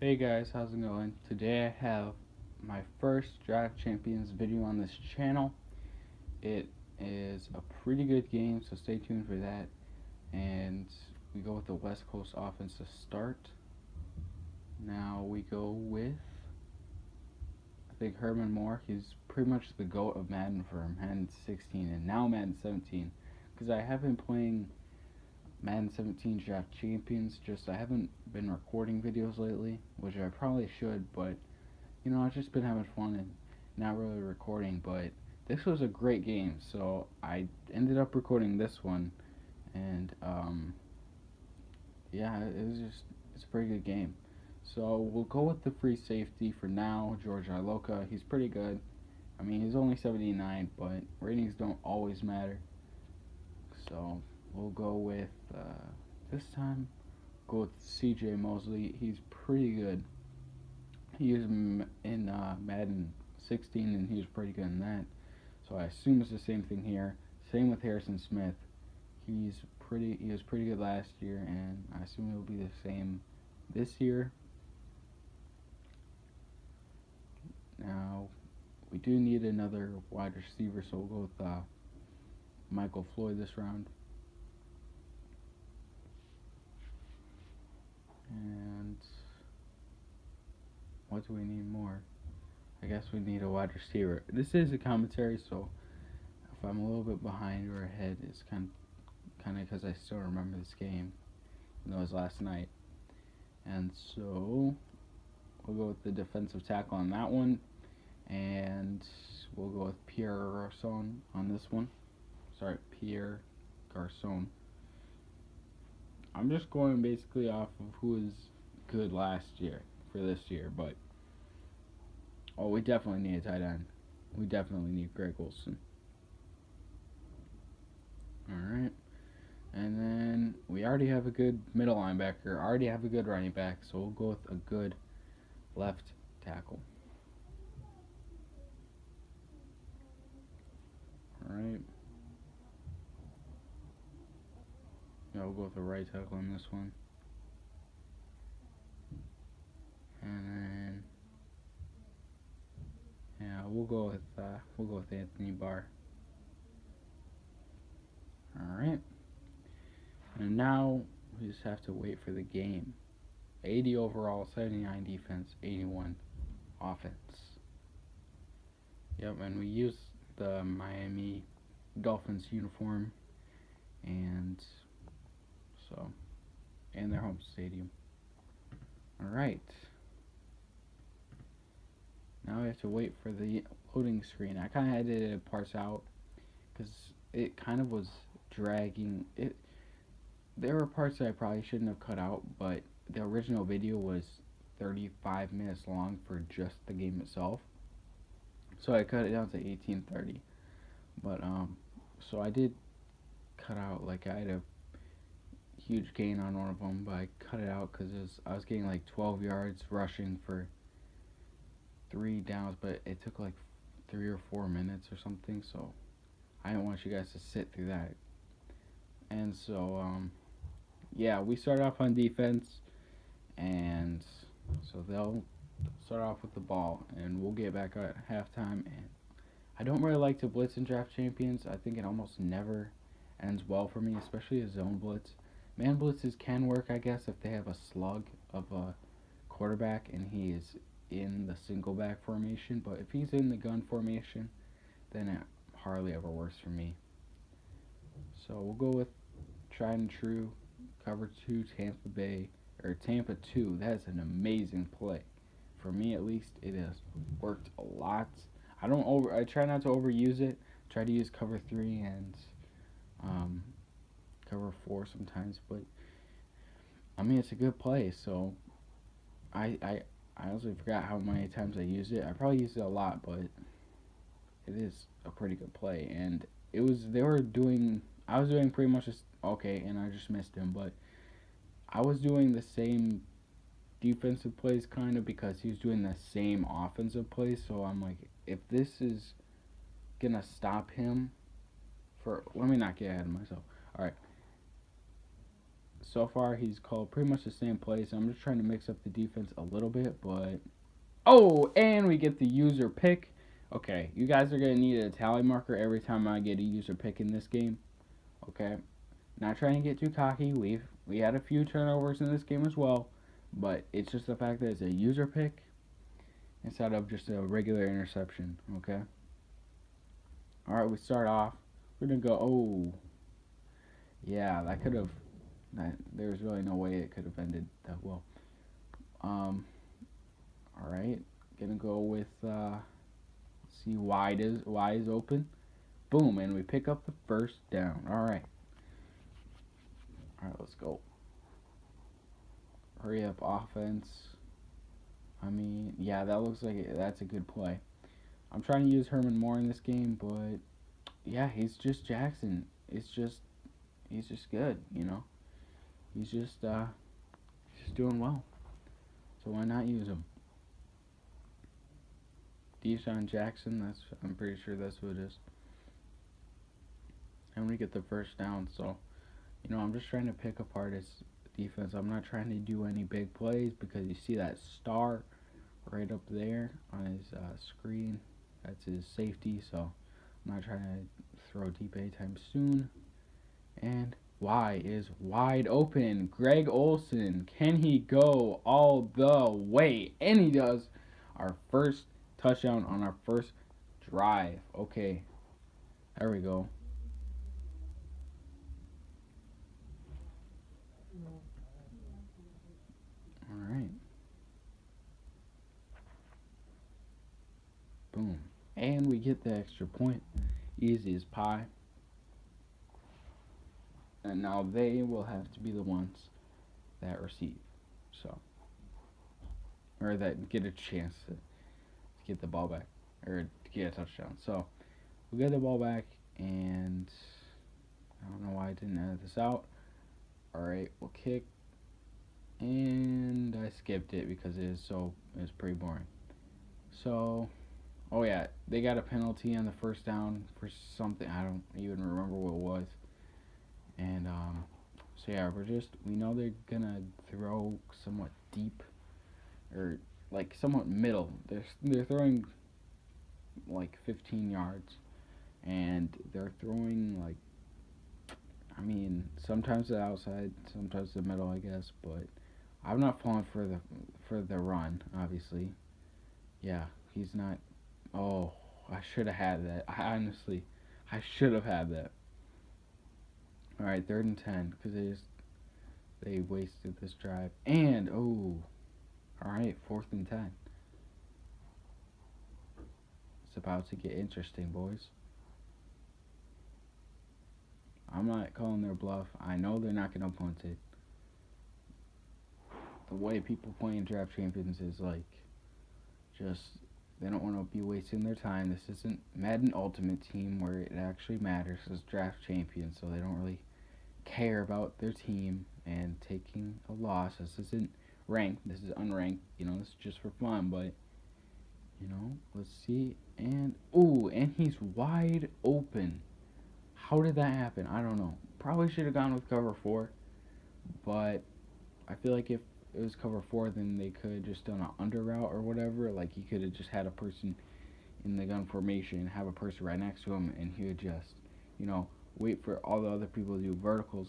Hey guys, how's it going? Today I have my first Draft Champions video on this channel. It is a pretty good game, so stay tuned for that. And we go with the West Coast offense to start. Now we go with, I think, Herman Moore. He's pretty much the GOAT of Madden for Madden 16 and now Madden 17. Because I have been playing Madden 17 Draft Champions, just I haven't been recording videos lately, which I probably should, but I've just been having fun and not really recording. But this was a great game, so I ended up recording this one, and yeah, it's a pretty good game. So we'll go with the free safety for now, George Iloka. He's pretty good. I mean, he's only 79, but ratings don't always matter. So we'll go with this time. Go with C.J. Mosley. He's pretty good. He used him in Madden 16, and he was pretty good in that. So I assume it's the same thing here. Same with Harrison Smith. He was pretty good last year, and I assume it will be the same this year. Now we do need another wide receiver, so we'll go with Michael Floyd this round. And what do we need more? I guess we need a wide receiver. This is a commentary, so if I'm a little bit behind or ahead, it's kind of because I still remember this game, even though it was last night. And so we'll go with the defensive tackle on that one, and we'll go with Pierre Garçon on this one. Sorry, Pierre Garçon. I'm just going basically off of who was good last year for this year, but we definitely need a tight end. We definitely need Greg Olsen. Alright. And then we already have a good middle linebacker, already have a good running back, so we'll go with a good left tackle. Alright. Yeah, we'll go with the right tackle on this one. And then we'll go with Anthony Barr. Alright. And now we just have to wait for the game. 80 overall, 79 defense, 81 offense. Yep, and we use the Miami Dolphins uniform and their home stadium. Alright. Now we have to wait for the loading screen. I kind of edited it parts out because it kind of was dragging. There were parts that I probably shouldn't have cut out, but the original video was 35 minutes long for just the game itself. So I cut it down to 18:30. But so I did cut out, like, I had a huge gain on one of them, but I cut it out because I was getting like 12 yards rushing for 3 downs, but it took like 3 or 4 minutes or something, so I didn't want you guys to sit through that. And so yeah, we start off on defense, and so they'll start off with the ball, and we'll get back at halftime. And I don't really like to blitz in Draft Champions. I think it almost never ends well for me, especially a zone blitz. Man blitzes can work, I guess, if they have a slug of a quarterback and he is in the single back formation, but if he's in the gun formation, then it hardly ever works for me. So we'll go with tried and true cover 2 Tampa 2. That is an amazing play. For me, at least, it has worked a lot. I try not to overuse it. Try to use cover 3 and cover 4 sometimes, but I mean, it's a good play. So I honestly forgot how many times I used it. I probably used it a lot, but it is a pretty good play. And I was doing pretty much okay, and I just missed him, but I was doing the same defensive plays kind of because he was doing the same offensive plays. So I'm like, if this is gonna stop him let me not get ahead of myself. Alright. so far he's called pretty much the same plays. I'm just trying to mix up the defense a little bit, but oh, and we get the user pick. Okay, you guys are gonna need a tally marker every time I get a user pick in this game. Okay, not trying to get too cocky. We had a few turnovers in this game as well, but it's just the fact that it's a user pick instead of just a regular interception. Okay. All right, we start off. We're gonna go. Oh, yeah, that could have. There's really no way it could have ended that well. Um. All right, gonna go with. See, wide is open. Boom, and we pick up the first down. All right. All right, let's go. Hurry up, offense. I mean, yeah, that looks like that's a good play. I'm trying to use Herman more in this game, but yeah, he's just Jackson. He's just good, you know. He's just doing well. So why not use him? Deshaun Jackson. I'm pretty sure that's who it is. And we get the first down. So I'm just trying to pick apart his defense. I'm not trying to do any big plays because you see that star right up there on his screen. That's his safety. So I'm not trying to throw deep anytime soon. And Y is wide open. Greg Olsen, can he go all the way? And he does. Our first touchdown on our first drive. Okay, there we go. All right. Boom. And we get the extra point. Easy as pie. And now they will have to be the ones that receive. So, or that get a chance to get the ball back, or to get a touchdown. So, we'll get the ball back, and I don't know why I didn't edit this out. Alright, we'll kick, and I skipped it because it's pretty boring. So, oh yeah, they got a penalty on the first down for something, I don't even remember what it was. And so yeah, we know they're gonna throw somewhat deep, or like somewhat middle. They're throwing like 15 yards, and they're throwing like, I mean, sometimes the outside, sometimes the middle, I guess. But I'm not falling for the run, obviously. Yeah, he's not. Oh, I should have had that. I should have had that. All right, 3rd and 10, because they wasted this drive. And all right, 4th and 10. It's about to get interesting, boys. I'm not calling their bluff. I know they're not gonna punt it. The way people play in Draft Champions is like, just they don't want to be wasting their time. This isn't Madden Ultimate Team where it actually matters. It's Draft Champions, so they don't really care about their team and taking a loss. This isn't ranked. This is unranked. This is just for fun. But let's see. And and he's wide open. How did that happen? I don't know. Probably should have gone with cover 4, but I feel like if it was cover 4, then they could have just done an under route or whatever. Like, he could have just had a person in the gun formation, have a person right next to him, and he would just, wait for all the other people to do verticals,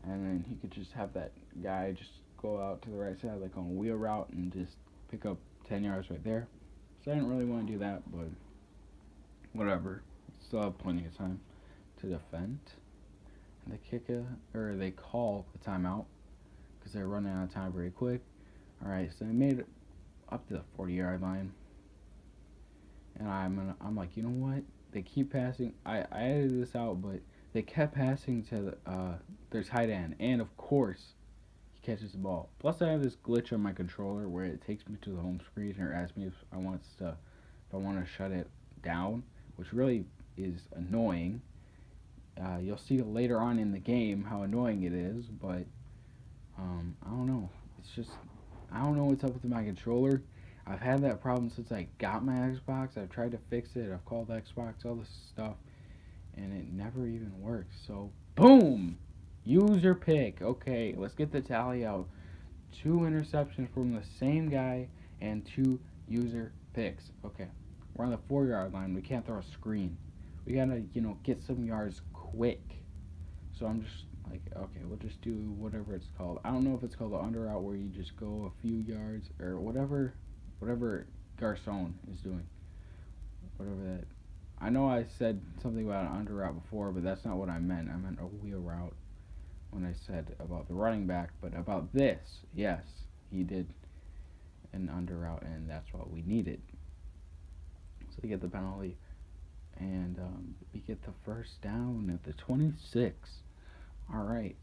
and then he could just have that guy just go out to the right side, like on a wheel route, and just pick up 10 yards right there. So I didn't really want to do that, but whatever. Still have plenty of time to defend. And they call the timeout because they're running out of time very quick. All right, so they made it up to the 40-yard line, and I'm like, you know what? They keep passing. I edited this out, but they kept passing to their tight end, and of course, he catches the ball. Plus, I have this glitch on my controller where it takes me to the home screen or asks me if I want to shut it down, which really is annoying. You'll see later on in the game how annoying it is, but I don't know. It's just, I don't know what's up with my controller. I've had that problem since I got my Xbox. I've tried to fix it. I've called Xbox, all this stuff, and it never even works. So, boom! User pick. Okay, let's get the tally out. 2 interceptions from the same guy and 2 user picks. Okay, we're on the 4 yard line. We can't throw a screen. We gotta, get some yards quick. So I'm just like, okay, we'll just do whatever it's called. I don't know if it's called the under route where you just go a few yards or whatever Garcon is doing. Whatever that. I know I said something about an under route before, but that's not what I meant. I meant a wheel route when I said about the running back. But about this, yes, he did an under route, and that's what we needed. So we get the penalty, and we get the first down at the 26. All right.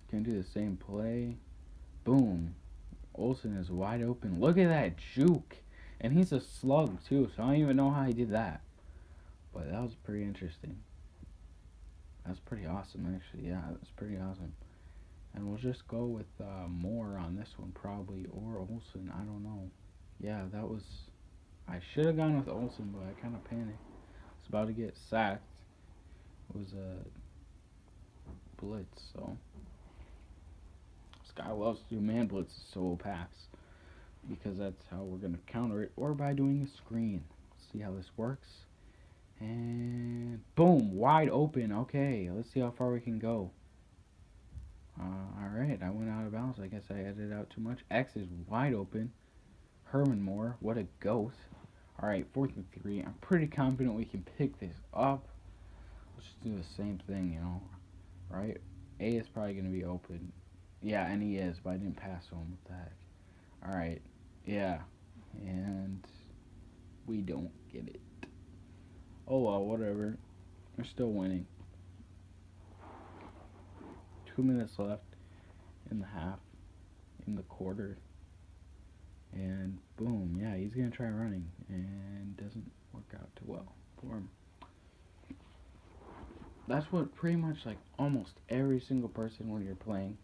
Can do the same play. Boom. Olsen is wide open. Look at that juke. And he's a slug, too, so I don't even know how he did that. But that was pretty interesting. That's pretty awesome, actually. Yeah, that's pretty awesome. And we'll just go with Moore on this one, probably. Or Olsen. I don't know. Yeah, that was... I should have gone with Olsen, but I kind of panicked. I was about to get sacked. It was a blitz, so... This guy loves to do man blitzes, so we'll pass. Because that's how we're going to counter it, or by doing a screen. Let's see how this works. And boom, wide open. Okay, let's see how far we can go. Alright, I went out of bounds. I guess I edited out too much. X is wide open. Herman Moore, what a ghost. Alright, 4th and 3. I'm pretty confident we can pick this up. Let's just do the same thing, right? A is probably going to be open. Yeah, and he is, but I didn't pass him. What the heck? Alright, yeah, and we don't get it. Oh well, whatever. We're still winning. 2 minutes left in the half, in the quarter. And boom, yeah, he's going to try running, and doesn't work out too well for him. That's what pretty much like almost every single person when you're playing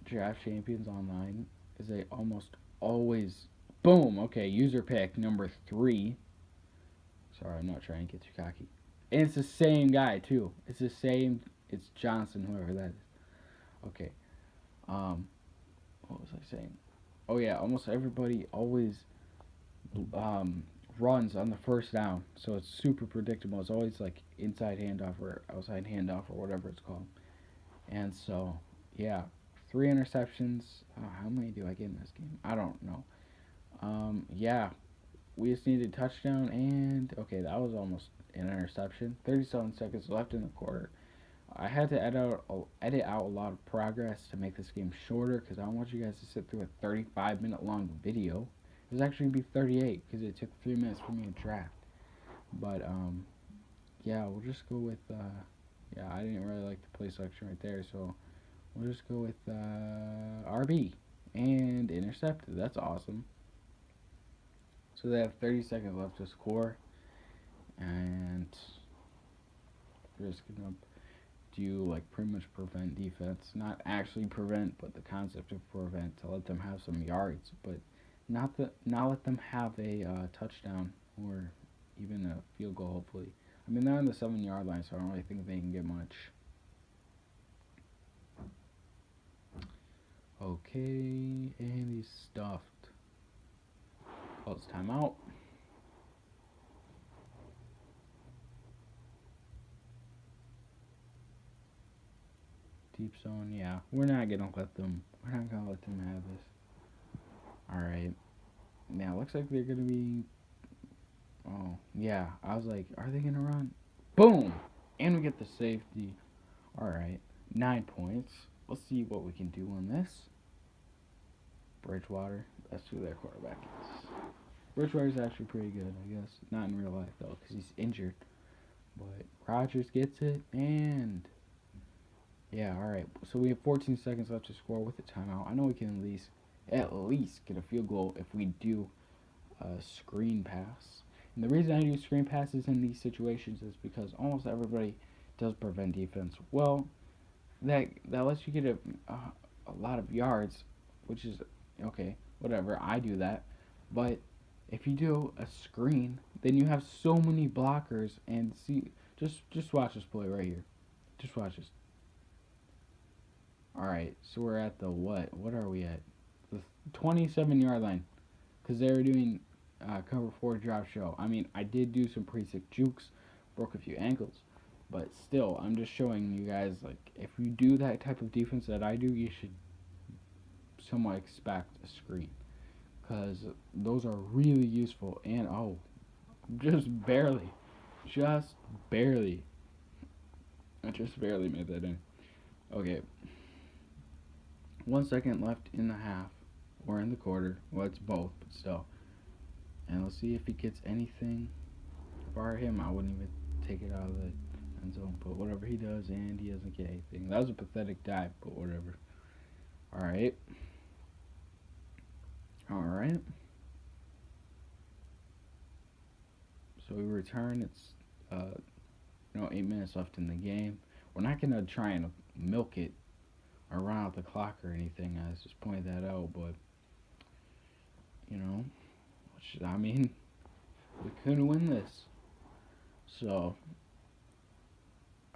Draft Champions Online is they almost always boom. Okay, user pick number 3. Sorry, I'm not trying to get too cocky. And it's the same guy too. It's the same. It's Johnson, whoever that is. Okay. What was I saying? Oh yeah, almost everybody always runs on the first down, so it's super predictable. It's always like inside handoff or outside handoff or whatever it's called. And so, yeah, 3 interceptions. How many do I get in this game? I don't know. Yeah, we just needed a touchdown, and okay, that was almost an interception. 37 seconds left in the quarter. I had to edit out a lot of progress to make this game shorter because I don't want you guys to sit through a 35-minute long video. It was actually going to be 38 because it took 3 minutes for me to draft. But, yeah, we'll just go with, yeah, I didn't really like the play selection right there, so we'll just go with RB and intercepted. That's awesome. So they have 30 seconds left to score, and we're just going to do like pretty much prevent defense. Not actually prevent, but the concept of prevent to let them have some yards, but not let them have a touchdown or even a field goal, hopefully. I mean, they're on the 7-yard line, so I don't really think they can get much. Okay, and he's stuffed. Calls timeout. Deep zone, yeah. We're not gonna let them have this. Alright. Now looks like they're gonna be yeah. I was like, are they gonna run? Boom! And we get the safety. Alright. 9 points. Let's see what we can do on this. Bridgewater. That's who their quarterback is. Bridgewater's actually pretty good, I guess. Not in real life though, because he's injured. But Rodgers gets it, and yeah, alright. So we have 14 seconds left to score with the timeout. I know we can at least get a field goal if we do a screen pass. And the reason I do screen passes in these situations is because almost everybody does prevent defense. Well, that lets you get a lot of yards, which is okay, whatever. I do that. But if you do a screen, then you have so many blockers, and Just watch this play right here. Just watch this. All right, so we're at the what? What are we at? The 27-yard line, because they were doing cover four drop show. I mean, I did do some pretty sick jukes, broke a few ankles, but still, I'm just showing you guys, like, if you do that type of defense that I do, you should somewhat expect a screen, because those are really useful. And oh, just barely, just barely, I just barely made that in. Okay, 1 second left in the half or in the quarter. Well, it's both, but still. And let's see if he gets anything. If I were him, I wouldn't even take it out of the end zone. But whatever he does, and he doesn't get anything. That was a pathetic dive, but whatever. All right. All right. So we return. It's 8 minutes left in the game. We're not gonna try and milk it or run out the clock or anything. I just pointed that out, but I mean, we couldn't win this. So,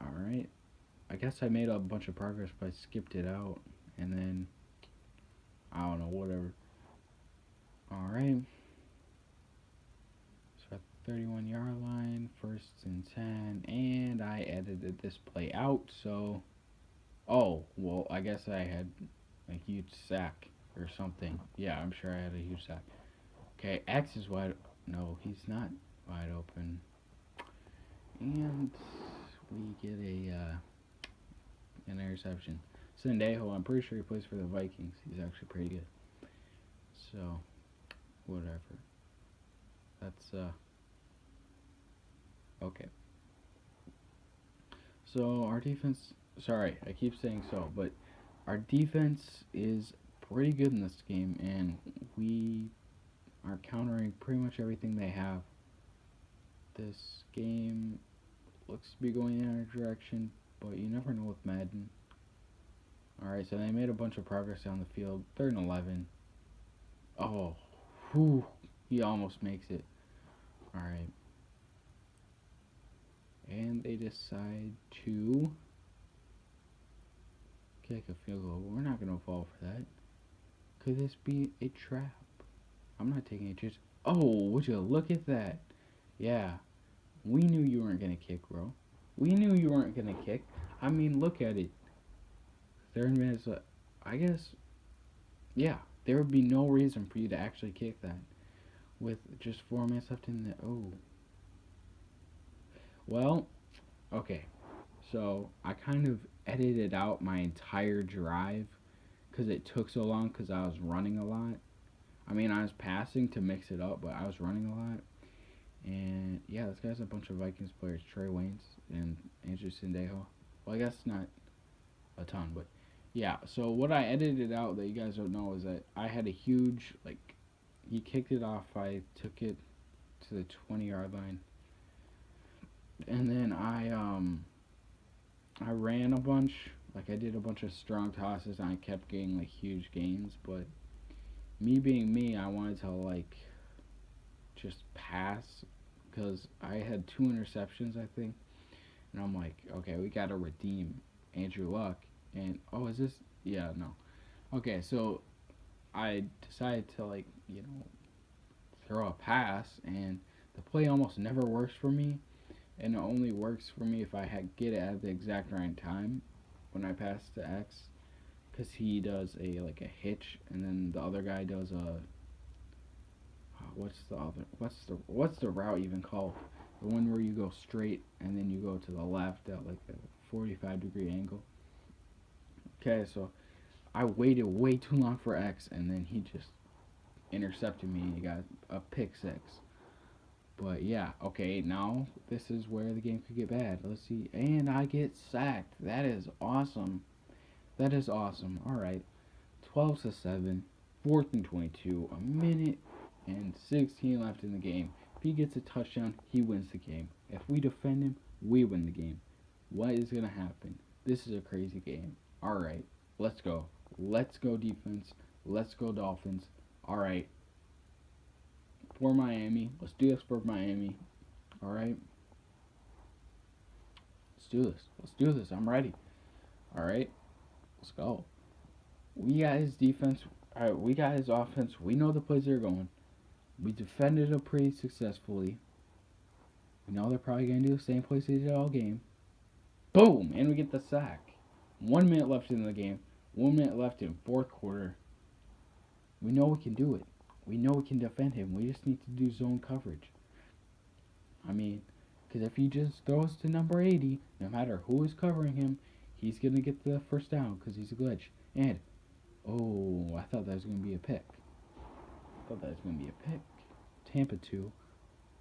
all right. I guess I made a bunch of progress, but I skipped it out, and then I don't know, whatever. All right. So at the 31-yard line, 1st and 10, and I edited this play out. So, oh well, I guess I had a huge sack or something. Yeah, I'm sure I had a huge sack. Okay, X is wide. No, he's not wide open. And we get an interception. Sendejo, I'm pretty sure he plays for the Vikings. He's actually pretty good. So, whatever. That's okay. So our defense. Sorry, I keep saying so, but our defense is pretty good in this game, and we are countering pretty much everything they have. This game looks to be going in our direction, but you never know with Madden. Alright, so they made a bunch of progress down the field. 3rd and 11. Oh, whew, he almost makes it. Alright. And they decide to kick a field goal. We're not going to fall for that. Could this be a trap? I'm not taking a chance. Oh, would you look at that? Yeah. We knew you weren't going to kick, bro. We knew you weren't going to kick. I mean, look at it. 3rd minutes. I guess, yeah, there would be no reason for you to actually kick that with just 4 minutes left in the. Oh. Well, okay. So I kind of edited out my entire drive because it took so long because I was running a lot. I mean, I was passing to mix it up, but I was running a lot. And yeah, this guy's a bunch of Vikings players, Trey Waynes and Andrew Sendejo. Well, I guess not a ton, but yeah. So what I edited out that you guys don't know is that I had a huge, like, he kicked it off. I took it to the 20-yard line, and then I ran a bunch. Like, I did a bunch of strong tosses, and I kept getting like huge gains. But me being me, I wanted to like just pass because I had 2 interceptions, I think. And I'm like, okay, we got to redeem Andrew Luck. And, oh, is this? Yeah, no. Okay, so I decided to, like, throw a pass. And the play almost never works for me. And it only works for me if I get it at the exact right time when I pass to X. Because he does a hitch. And then the other guy does a... What's the route even called? The one where you go straight and then you go to the left at like a 45-degree angle. Okay, so I waited way too long for X, and then he just intercepted me and he got a pick 6. But yeah, okay, now this is where the game could get bad. Let's see. And I get sacked. That is awesome. That is awesome. Alright. 12-7. 4th and 22. A minute and 16 left in the game. If he gets a touchdown, he wins the game. If we defend him, we win the game. What is going to happen? This is a crazy game. Alright, let's go. Let's go defense. Let's go Dolphins. Alright. For Miami. Let's do this for Miami. Alright. do this. Let's do this. I'm ready. All right, let's go. We got his defense. All right, we got his offense. We know the plays they're going. We defended it pretty successfully. We know they're probably going to do the same plays they did all game. Boom! And we get the sack. 1 minute left in the game. 1 minute left in fourth quarter. We know we can do it. We know we can defend him. We just need to do zone coverage. I mean, because if he just throws to number 80, no matter who is covering him, he's going to get the first down because he's a glitch. And, oh, I thought that was going to be a pick. Tampa 2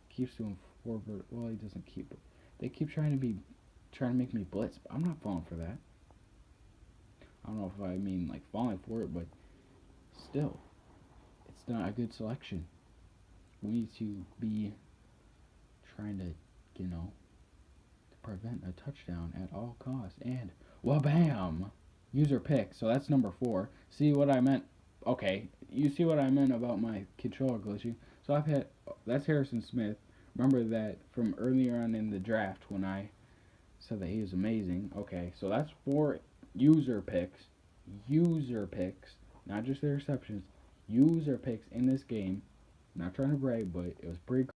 keeps doing forward. Well, he doesn't keep it. They keep trying to make me blitz, but I'm not falling for that. I don't know if I mean like falling for it, but still, it's not a good selection. We need to be trying to, to prevent a touchdown at all costs. And, wha-bam! User pick. So that's number 4. See what I meant? Okay, you see what I meant about my controller glitching. So that's Harrison Smith. Remember that from earlier on in the draft when I said that he was amazing. Okay, so that's 4 user picks, not just the receptions, user picks in this game. Not trying to brag, but it was pretty